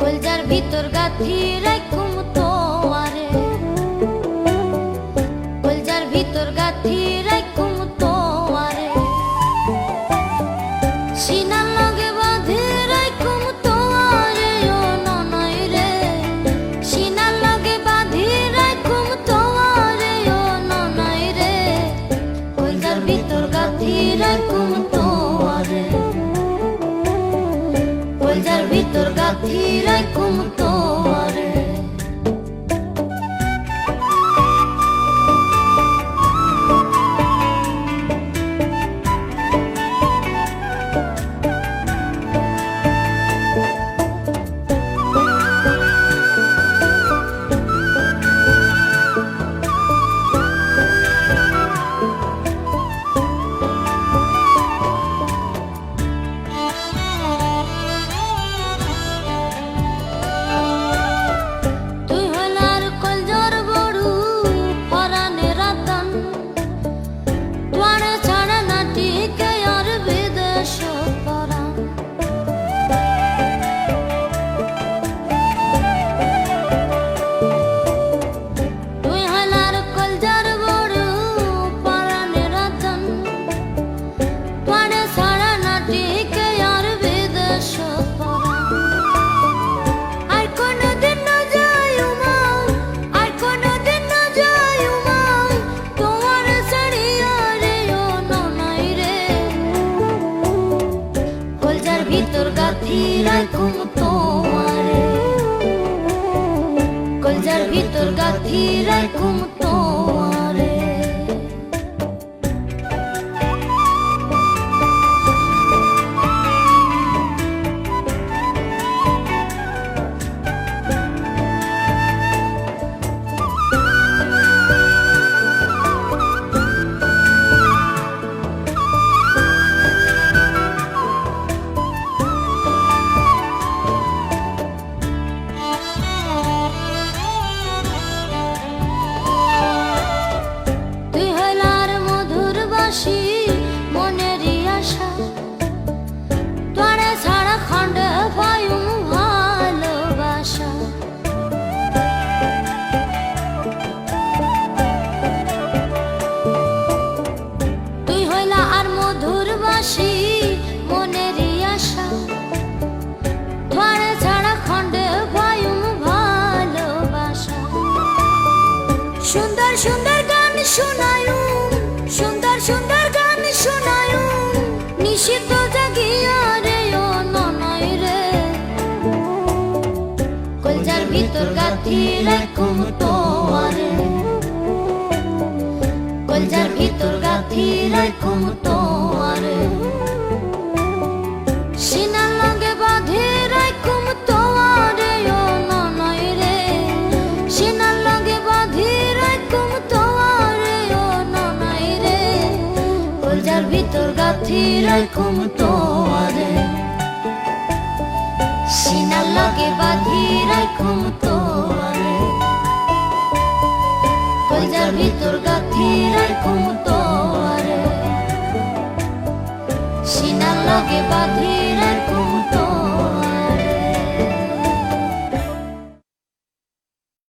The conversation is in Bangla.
কলজার ভিতর গাথি রাখুম তোয়ারে, কলজার ভিতর গাথি রাখুম তোয়ারে, সিনার লগে বাঁধি রাখুম তোয়ারে ও ননয় রে, সিনার লগে বাঁধি রাখুম তোয়ারে ও ননয় রে, কলজার ভিতর গাথি রাখুম তোয়ারে, কলজার ভিতর গাথি রাখুম তোয়ারে। ভিতর গাথি রাখুম তোয়ারে, কলজার ভিতর গাথি রাখুম তোয়ারে। মনেরই আশা তোরে ছাড়া খন্ডে পায়ুম ভালোবাসা, তুই হইলা আর মধুর বাসি মনেরই আশা, তোরে ছাড়া খন্ডে পায়ুম ভালোবাসা। সুন্দর সুন্দর গান শোনায়ুম, সুন্দর সুন্দর গান শোনায়ুম, নিষিদ্ধ জাগিয়া রে ও ননয় রে, কলজার ভিতর গাথি রাখুম তোয়ারে, কলজার ভিতর গাথি রাখুম তোয়ারে, সিনার লগে বাঁধি রাখুম তোয়ারে ও ননয় রে, সিনার লগে বাঁধি রাখুম তোয়ারে ও ননয় রে, কলজার ভিতর গাথি রাখুম তোয়ারে, সিনার লগে বাঁধি রাখুম তোয়ারে, কলজার ভিতর গাথি রাখুম তোয়ারে, সিনার লগে বাঁধি